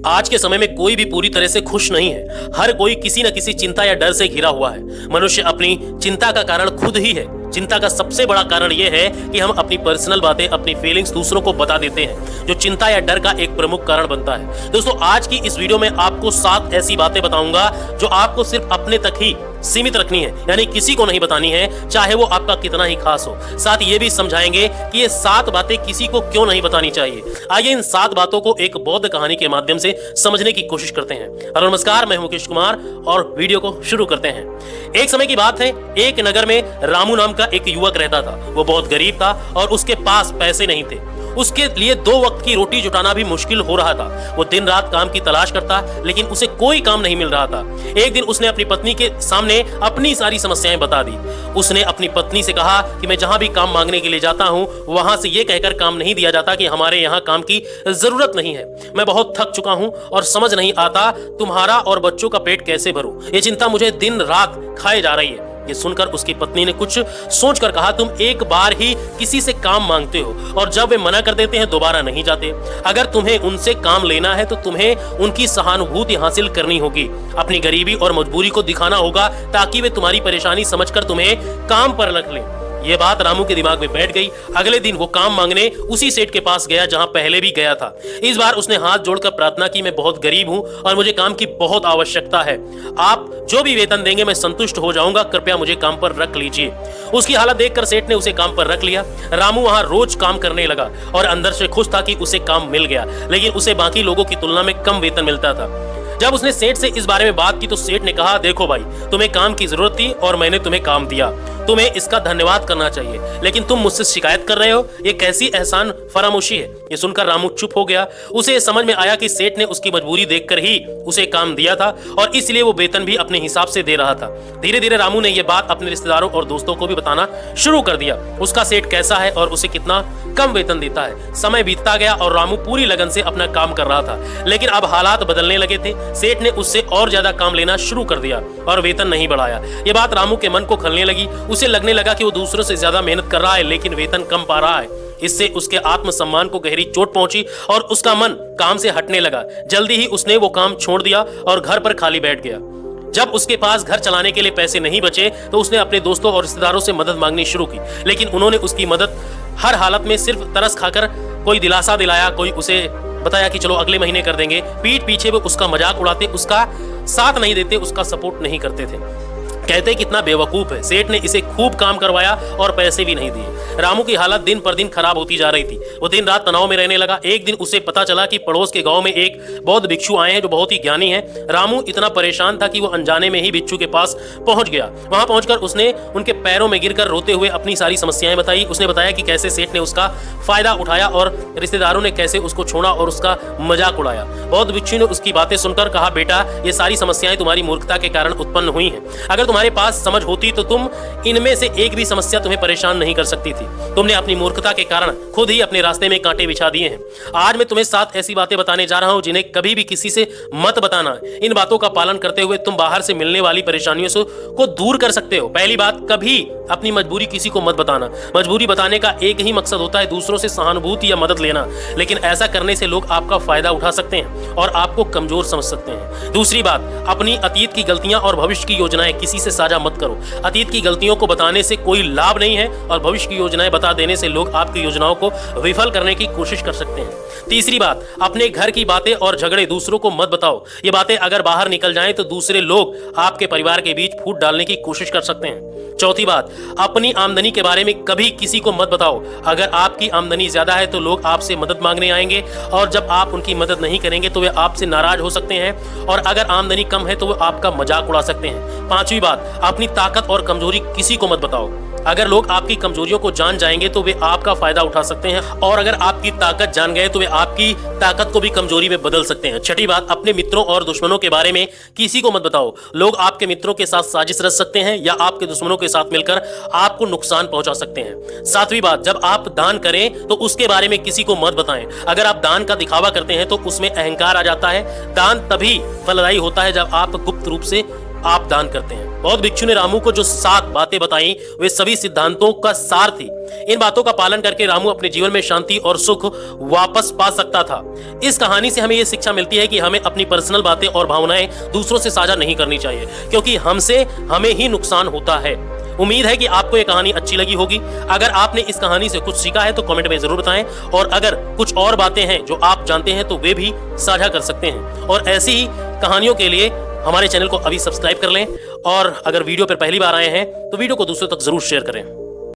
आज के समय में कोई भी पूरी तरह से खुश नहीं है। हर कोई किसी न किसी चिंता या डर से घिरा हुआ है। मनुष्य अपनी चिंता का कारण खुद ही है। चिंता का सबसे बड़ा कारण यह है कि हम अपनी पर्सनल बातें, अपनी फीलिंग्स दूसरों को बता देते हैं, जो चिंता या डर का एक प्रमुख कारण बनता है। दोस्तों, आज की इस वीडियो में आपको 7 ऐसी बातें बताऊंगा जो आपको सिर्फ अपने तक ही सीमित रखनी है, यानी किसी को नहीं बतानी है, चाहे वो आपका कितना ही खास हो। साथ ये भी समझाएंगे कि ये 7 बातें किसी को क्यों नहीं बतानी चाहिए। आइए इन 7 बातों को एक बौद्ध कहानी के माध्यम से समझने की कोशिश करते हैं। हेलो नमस्कार, मैं हूं मुकेश कुमार और वीडियो को शुरू करते हैं। एक समय की बात है, एक नगर में रामू नाम का एक युवक रहता था। वो बहुत गरीब था और उसके पास पैसे नहीं थे। उसके लिए 2 वक्त की रोटी जुटाना भी मुश्किल हो रहा था। वो दिन रात काम की तलाश करता, लेकिन उसे कोई काम नहीं मिल रहा था। एक दिन उसने अपनी पत्नी के सामने अपनी सारी समस्याएं बता दी। उसने अपनी पत्नी से कहा कि मैं जहां भी काम मांगने के लिए जाता हूं, वहां से ये कहकर काम नहीं दिया जाता कि हमारे यहाँ काम की जरूरत नहीं है। मैं बहुत थक चुका हूं और समझ नहीं आता तुम्हारा और बच्चों का पेट कैसे भरूं। ये चिंता मुझे दिन रात खाए जा रही है। ये सुनकर उसकी पत्नी ने कुछ सोचकर कहा, तुम एक बार ही किसी से काम मांगते हो और जब वे मना कर देते हैं दोबारा नहीं जाते। अगर तुम्हें उनसे काम लेना है तो तुम्हें उनकी सहानुभूति हासिल करनी होगी। अपनी गरीबी और मजबूरी को दिखाना होगा ताकि वे तुम्हारी परेशानी समझकर तुम्हें काम पर रख लें। ये बात रामू के दिमाग में बैठ गई। अगले दिन वो काम मांगने उसी सेठ के पास गया जहां पहले भी गया था। इस बार उसने हाथ जोड़कर प्रार्थना की, मैं बहुत गरीब हूं और मुझे काम की बहुत आवश्यकता है। आप जो भी वेतन देंगे मैं संतुष्ट हो जाऊंगा, कृपया मुझे काम पर रख लीजिए। उसकी हालत देखकर सेठ ने उसे काम पर रख लिया। रामू वहां रोज काम करने लगा और अंदर से खुश था कि उसे काम मिल गया, लेकिन उसे बाकी लोगों की तुलना में कम वेतन मिलता था। जब उसने सेठ से इस बारे में बात की तो सेठ ने कहा, देखो भाई, तुम्हें काम की जरूरत थी और मैंने तुम्हें काम दिया, तुम्हें इसका धन्यवाद करना चाहिए, लेकिन तुम मुझसे शिकायत कर रहे हो, ये कैसी एहसान फरामोशी है। ये सुनकर रामू चुप हो गया। उसे समझ में आया कि सेठ ने उसकी मजबूरी देखकर ही उसे काम दिया था और इसलिए वो वेतन भी अपने हिसाब से दे रहा था। धीरे धीरे रामू ने यह बात अपने रिश्तेदारों और दोस्तों को भी बताना शुरू कर दिया, उसका सेठ कैसा है और उसे कितना कम वेतन देता है। समय बीतता गया और रामू पूरी लगन से अपना काम कर रहा था, लेकिन अब हालात बदलने लगे थे। सेठ ने उससे और ज्यादा काम लेना शुरू कर दिया और वेतन नहीं बढ़ाया। ये बात रामू के मन को खलने लगी। उसे लगने लगा कि वो दूसरों से ज्यादा मेहनत कर रहा है, लेकिन वेतन कम पा रहा है। इससे उसके आत्मसम्मान को गहरी चोट पहुंची और उसका मन काम से हटने लगा। जल्दी ही उसने वो काम छोड़ दिया और घर पर खाली बैठ गया। जब उसके पास घर चलाने के लिए पैसे नहीं बचे तो उसने अपने दोस्तों और रिश्तेदारों से मदद मांगनी शुरू की, लेकिन उन्होंने उसकी मदद हर हालत में सिर्फ तरस खाकर, कोई दिलासा दिलाया, कोई उसे बताया कि चलो अगले महीने कर देंगे। पीठ पीछे वो उसका मजाक उड़ाते, उसका साथ नहीं देते, उसका सपोर्ट नहीं करते थे। कहते कितना बेवकूफ है। सेठ ने इसे खूब काम करवाया और पैसे भी नहीं दिए। रामू की हालत दिन पर दिन खराब होती जा रही थी। वो दिन रात तनाव में रहने लगा। एक दिन उसे पता चला कि पड़ोस के गांव में एक बौद्ध भिक्षु आए हैं जो बहुत ही ज्ञानी हैं। रामू इतना परेशान था कि वो अनजाने में ही भिक्षु के पास पहुंच गया। वहां पहुंचकर उसने उनके पैरों में गिरकर रोते हुए अपनी सारी समस्याएं बताई। उसने बताया कि कैसे सेठ ने उसका फायदा उठाया और रिश्तेदारों ने कैसे उसको छोड़ा और उसका मजाक उड़ाया। बौद्ध भिक्षु ने उसकी बातें सुनकर कहा, बेटा, ये सारी समस्याएं तुम्हारी मूर्खता के कारण उत्पन्न हुई हैं। अगर तुम्हारे पास समझ होती तो तुम इनमें से एक भी समस्या तुम्हें परेशान नहीं कर सकती थी। तुमने अपनी मूर्खता के कारण खुद ही अपने रास्ते में कांटे बिछा दिए हैं। आज मैं तुम्हें 7 ऐसी बातें बताने जा रहा हूं जिन्हें कभी भी किसी से मत बताना। इन बातों का पालन करते हुए तुम बाहर से मिलने वाली परेशानियों को दूर कर सकते हो। पहली बात, कभी अपनी मजबूरी किसी को मत बताना। मजबूरी बताने का एक ही मकसद होता है, दूसरों से सहानुभूति या मदद लेना, लेकिन ऐसा करने से लोग आपका फायदा उठा सकते हैं और आपको कमजोर समझ सकते हैं। दूसरी बात, अपनी अतीत की गलतियां और भविष्य की योजनाएं किसी से साझा मत करो। अतीत की गलतियों को बताने से कोई लाभ नहीं है और भविष्य की योजनाएं बता देने से लोग आपकी योजनाओं को विफल करने की कोशिश कर सकते हैं। तीसरी बात, अपने घर की बातें और झगड़े दूसरों को मत बताओ। ये बातें अगर बाहर निकल जाएं तो दूसरे लोग आपके परिवार के बीच फूट डालने की कोशिश कर सकते हैं। चौथी बात, अपनी आमदनी के बारे में कभी किसी को मत बताओ। अगर आपकी आमदनी ज्यादा है तो लोग आपसे मदद मांगने आएंगे और जब आप उनकी मदद नहीं करेंगे तो वे आपसे नाराज हो सकते हैं और अगर आमदनी कम है तो वो आपका मजाक उड़ा सकते हैं। पांचवी बात, अपनी ताकत और कमजोरी किसी को मत बताओ। अगर लोग आपकी कमजोरियों को जान जाएंगे तो वे आपका फायदा उठा सकते हैं और अगर आपकी ताकत जान गए तो वे आपकी ताकत को भी कमजोरी में बदल सकते हैं। छठी बात, अपने मित्रों और दुश्मनों के बारे में किसी को मत बताओ। लोग आपके मित्रों के साथ साजिश रच सकते हैं या आपके दुश्मनों के साथ मिलकर आपको नुकसान पहुंचा सकते हैं। सातवीं बात, जब आप दान करें तो उसके बारे में किसी को मत बताएं। अगर आप दान का दिखावा करते हैं तो उसमें अहंकार आ जाता है। दान तभी फलदायी होता है जब आप गुप्त रूप से आप दान करते हैं। बौद्ध भिक्षु ने रामू को जो 7 बातें बताई वे सभी सिद्धांतों का सार थी। इन बातों का पालन करके रामू अपने जीवन में शांति और सुख वापस पा सकता था। इस कहानी से हमें यह शिक्षा मिलती है कि हमें अपनी पर्सनल बातें और भावनाएं दूसरों से साझा नहीं करनी चाहिए, क्योंकि हमसे हमें ही नुकसान होता है। उम्मीद है कि आपको ये कहानी अच्छी लगी होगी। अगर आपने इस कहानी से कुछ सीखा है तो कमेंट में जरूर बताएं, और अगर कुछ और बातें हैं जो आप जानते हैं तो वे भी साझा कर सकते हैं। और ऐसी ही कहानियों के लिए हमारे चैनल को अभी सब्सक्राइब कर लें, और अगर वीडियो पर पहली बार आए हैं तो वीडियो को दूसरों तक जरूर शेयर करें।